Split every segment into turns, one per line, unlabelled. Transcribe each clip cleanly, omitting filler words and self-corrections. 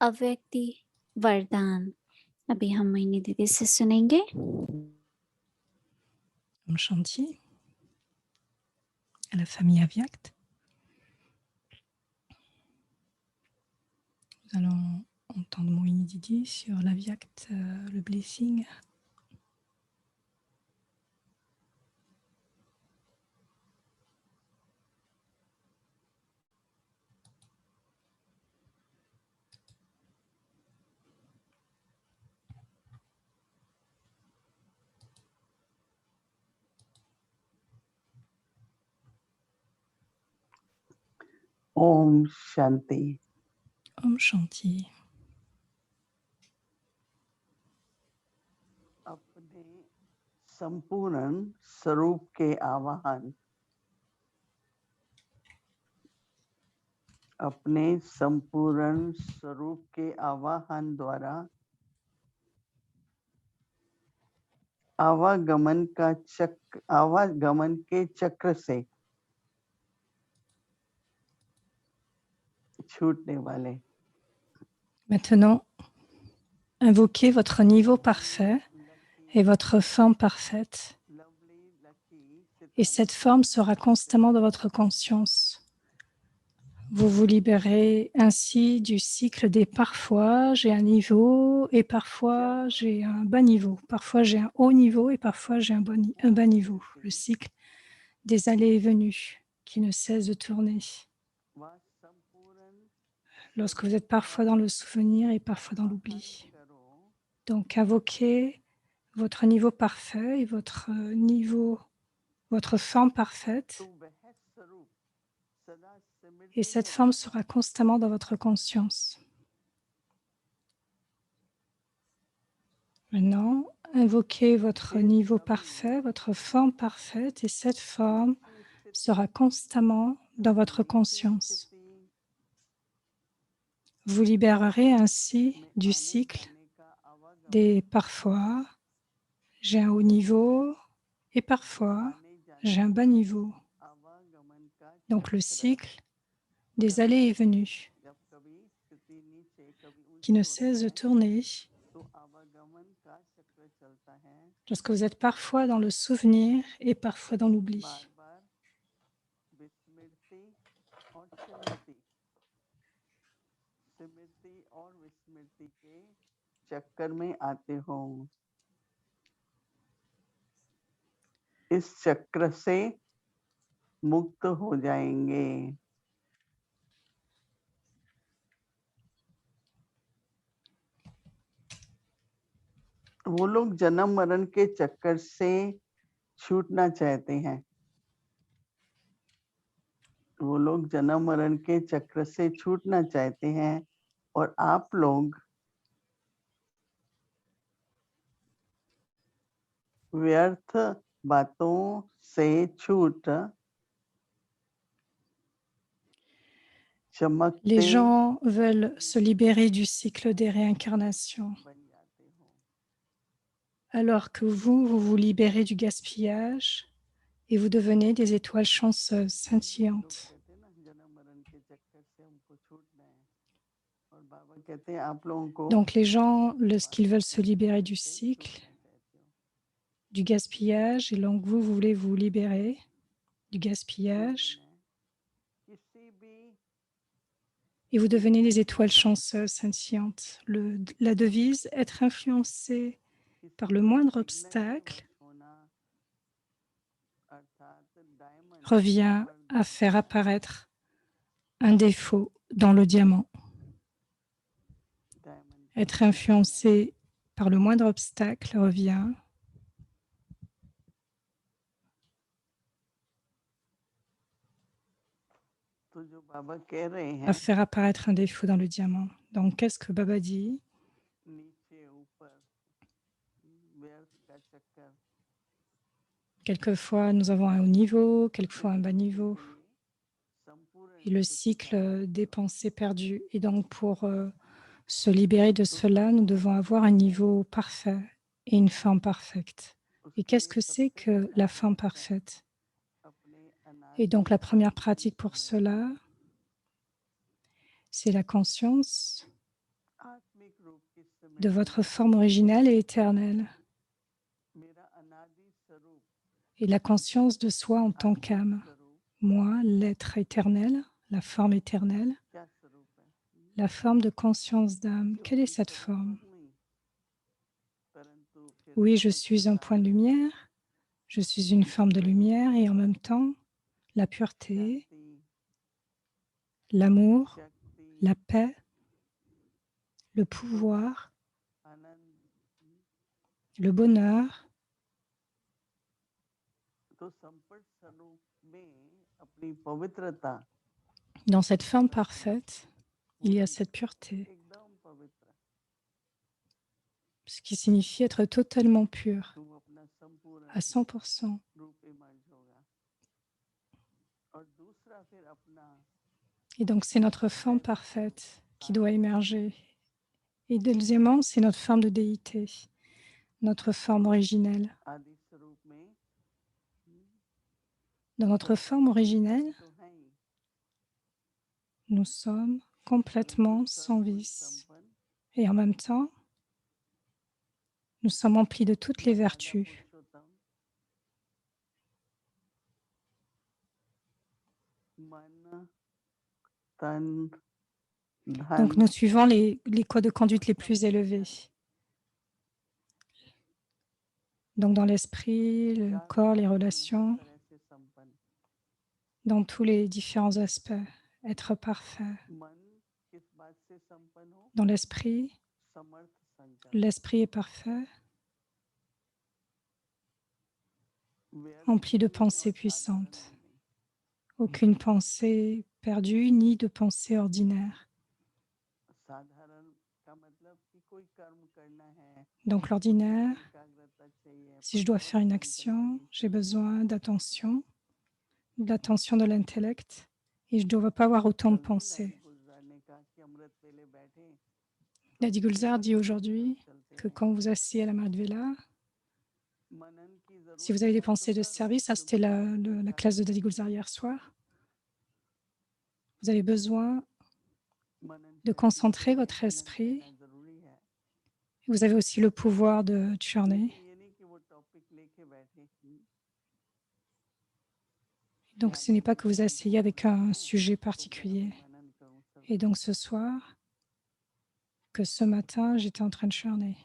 अव्यक्ति वरदान अभी हम मोहिनी दीदी से सुनेंगे।
Om Shanti, à la famille Avyakt. Nous allons entendre Mohini Didi sur l'Avyakt, le blessing.
Om Shanti.
Om Shanti.
अपने संपूर्ण स्वरूप के आवाहन, अपने संपूर्ण स्वरूप के आवाहन द्वारा आवागमन के चक्र से छूटने वाले।
Maintenant, invoquez votre niveau parfait et votre forme parfaite. Et cette forme sera constamment dans votre conscience. Vous vous libérez ainsi du cycle des parfois j'ai un niveau et parfois j'ai un bas niveau. Parfois j'ai un haut niveau et parfois j'ai un bas niveau. Le cycle des allées et venues qui ne cesse de tourner. Lorsque vous êtes parfois dans le souvenir et parfois dans l'oubli. Donc invoquez votre niveau parfait et votre forme parfaite. Et cette forme sera constamment dans votre conscience. Maintenant, invoquez votre niveau parfait, votre forme parfaite, et cette forme sera constamment dans votre conscience. Vous libérerez ainsi du cycle des parfois j'ai un haut niveau et parfois j'ai un bas niveau. Donc le cycle des allées et venues qui ne cesse de tourner. Lorsque vous êtes parfois dans le souvenir et parfois dans l'oubli.
चक्कर में आते हो, इस चक्र से मुक्त हो जाएंगे। वो लोग जन्म मरण के चक्कर से छूटना चाहते हैं। वो लोग जन्म मरण के चक्र से छूटना चाहते हैं और आप लोग व्यर्थ बातों से छूट
Les gens veulent se libérer du cycle des réincarnations, alors que vous vous libérez du gaspillage et vous devenez des étoiles chanceuses, scintillantes. Donc les gens, lorsqu'ils veulent se libérer du cycle, du gaspillage, et donc vous voulez vous libérer du gaspillage, et vous devenez des étoiles chanceuses, scintillantes. La devise, être influencé par le moindre obstacle, revient à faire apparaître un défaut dans le diamant. Être influencé par le moindre obstacle revient à faire apparaître un défaut dans le diamant. Donc, qu'est-ce que Baba dit? Quelquefois, nous avons un haut niveau, quelquefois un bas niveau. Et le cycle des pensées perdues. Et donc, pour se libérer de cela, nous devons avoir un niveau parfait et une forme parfaite. Et qu'est-ce que c'est que la forme parfaite? Et donc, la première pratique pour cela, c'est la conscience de votre forme originelle et éternelle et la conscience de soi en tant qu'âme. Moi, l'être éternel, la forme éternelle, la forme de conscience d'âme. Quelle est cette forme? Oui, je suis un point de lumière, je suis une forme de lumière et en même temps, la pureté, l'amour, la paix, le pouvoir, le bonheur. Dans cette forme parfaite, il y a cette pureté, ce qui signifie être totalement pur, à 100%. Et donc, c'est notre forme parfaite qui doit émerger. Et deuxièmement, c'est notre forme de déité, notre forme originelle. Dans notre forme originelle, nous sommes complètement sans vice. Et en même temps, nous sommes emplis de toutes les vertus. Donc, nous suivons les codes de conduite les plus élevés. Donc, dans l'esprit, le corps, les relations, dans tous les différents aspects, être parfait. Dans l'esprit est parfait, empli de pensées puissantes. Aucune pensée perdue, ni de pensée ordinaire. Donc l'ordinaire, si je dois faire une action, j'ai besoin d'attention de l'intellect, et je ne dois pas avoir autant de pensées. Dadi Gulzar dit aujourd'hui que quand vous asseyez à la Madhvela, si vous avez des pensées de service, ça c'était la classe de Dadi Gulzar hier soir, vous avez besoin de concentrer votre esprit. Vous avez aussi le pouvoir de churner. Donc ce n'est pas que vous asseyez avec un sujet particulier. Et donc ce soir, que ce matin, j'étais en train de churner.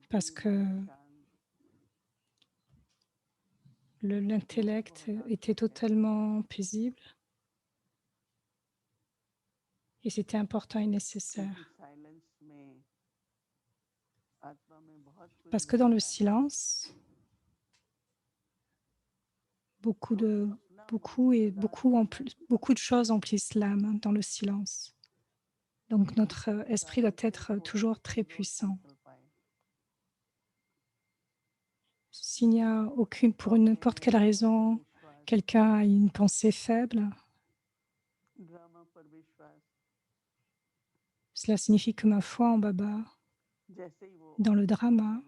Parce que l'intellect était totalement paisible. Et c'était important et nécessaire. Parce que dans le silence, beaucoup de choses emplissent l'âme dans le silence. Donc notre esprit doit être toujours très puissant. S'il n'y a aucune, pour n'importe quelle raison, quelqu'un a une pensée faible, cela signifie que ma foi en Baba, dans le drama,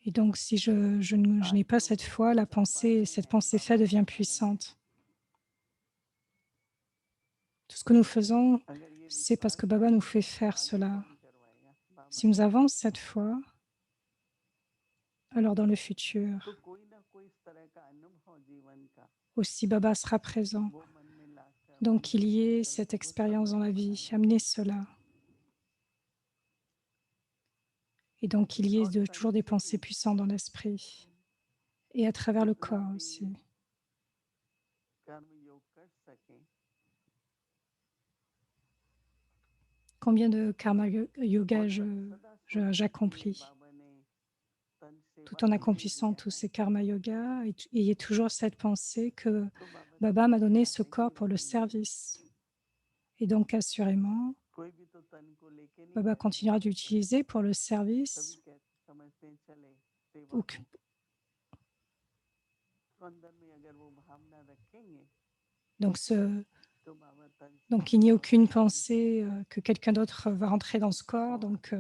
et donc si je n'ai pas cette foi, cette pensée faible devient puissante. Tout ce que nous faisons, c'est parce que Baba nous fait faire cela. Si nous avons cette foi, alors dans le futur, aussi Baba sera présent. Donc qu'il y ait cette expérience dans la vie, amener cela. Et donc qu'il y ait toujours des pensées puissantes dans l'esprit et à travers le corps aussi. Combien de karma yoga j'accomplis tout en accomplissant tous ces karma yoga, et il y a toujours cette pensée que Baba m'a donné ce corps pour le service. Et donc assurément, Baba continuera d'utiliser pour le service. Donc il n'y a aucune pensée que quelqu'un d'autre va rentrer dans ce corps, donc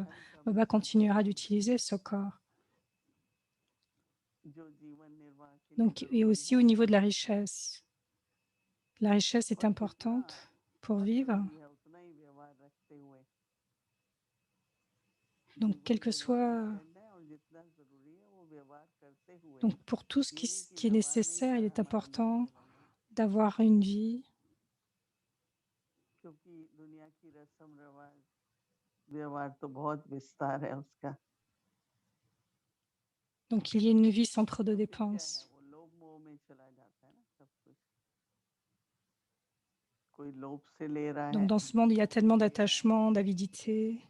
Baba continuera d'utiliser ce corps. Donc, et aussi au niveau de la richesse, La richesse est importante pour vivre.
मतलब भी है उतना ही व्यवहार रखते हुए
Donc,
जीवन
quel que
निर्वाह भी
soit,
करना है और जितना जरूरी है वो व्यवहार करते हुए
donc pour tout ce
ये नहीं कि
qui est
व्यवहार में ही
nécessaire, il
सारा
est
हमारा मन
important
चला जाए
d'avoir une vie,
क्योंकि दुनिया की रस्म रिवाज व्यवहार तो बहुत विस्तार है उसका
donc qu'il y ait une vie sans trop de
तो फिर क्या है
dépenses.
वो लोभ मोह में चला जाता है ना सब कुछ कोई लोभ से ले रहा
Donc
है
dans ce monde, il y a tellement
ले रहा है
d'attachement, d'avidité.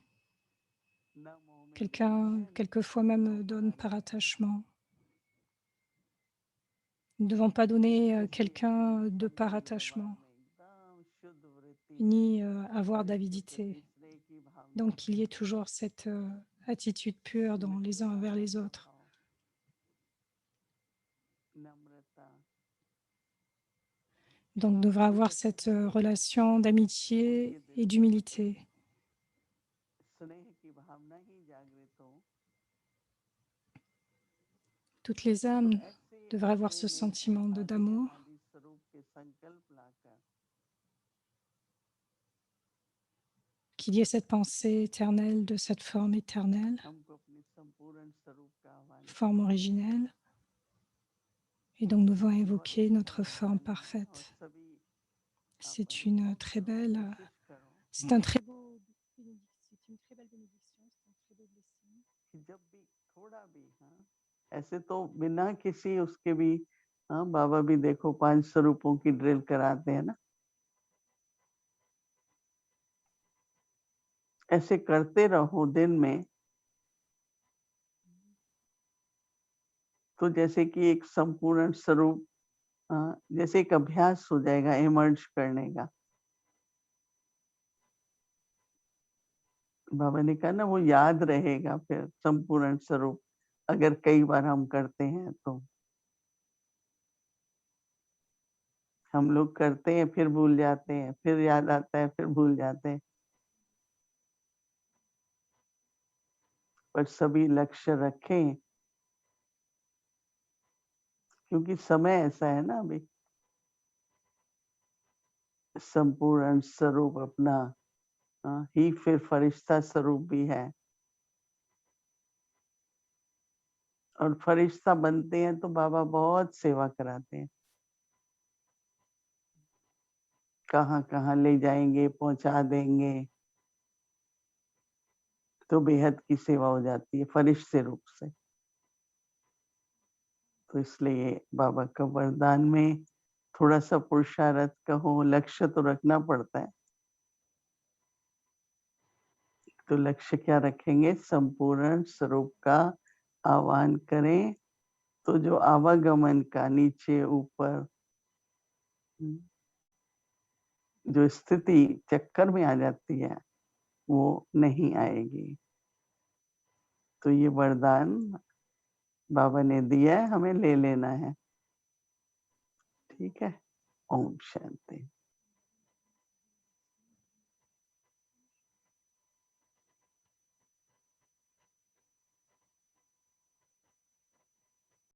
न मोह में देना
Quelqu'un,
है न
quelquefois même,
लोभ
donne
बढ़ा
par
देना है
attachement. Nous ne devons pas donner
इसलिए
quelqu'un de par
संपूर्ण व्यवहार
attachement,
में एकदम शुद्ध वृत्ति
ni avoir
शरीर के प्रति
d'avidité.
स्नेह की भावना
Donc qu'il y ait toujours cette attitude pure dans les uns envers les autres.
Namrata
Donc, on devrait avoir cette relation d'amitié et d'humilité.
स्नेह की भावना ही जागृत हो
Toutes les
तो
âmes
ऐसे
devraient avoir
हृदय
ce
में
sentiment
आदि
d'amour,
अनादि स्वरूप के संकल्प लाकर
qu'il y ait cette pensée éternelle de cette forme éternelle,
हमको अपने संपूर्ण स्वरूप का आह्वान
forme
करना है
originelle. Et donc, nous devons
बहुत
invoquer
अच्छा
notre forme
वरदान है और
parfaite.
सभी आप
C'est une
अनुभव
très
करो
belle,
कोशिश करो
c'est un très beau, c'est une très belle bénédiction, c'est un très beau blessing.
कि जब भी थोड़ा भी हाँ ऐसे तो बिना किसी उसके भी हाँ बाबा भी देखो 5 स्वरूपों की ड्रिल कराते हैं ना ऐसे करते रहो दिन में तो जैसे कि एक संपूर्ण स्वरूप जैसे एक अभ्यास हो जाएगा इमर्ज करने का बाबा ने कहा ना वो याद रहेगा फिर संपूर्ण स्वरूप अगर कई बार हम करते हैं तो हम लोग करते हैं फिर भूल जाते हैं फिर याद आता है फिर भूल जाते हैं पर सभी लक्ष्य रखें क्योंकि समय ऐसा है ना अभी संपूर्ण स्वरूप अपना ही फिर फरिश्ता स्वरूप भी है और फरिश्ता बनते हैं तो बाबा बहुत सेवा कराते हैं कहाँ-कहाँ ले जाएंगे पहुंचा देंगे तो बेहद की सेवा हो जाती है फरिश्ते रूप से तो इसलिए बाबा का वरदान में थोड़ा सा पुरुषार्थ कहो लक्ष्य तो रखना पड़ता है तो लक्ष्य क्या रखेंगे संपूर्ण स्वरूप का आह्वान करें तो जो आवागमन का नीचे ऊपर जो स्थिति चक्कर में आ जाती है वो नहीं आएगी तो ये वरदान बाबा ने दिया है हमें ले लेना है ठीक है ओम शांति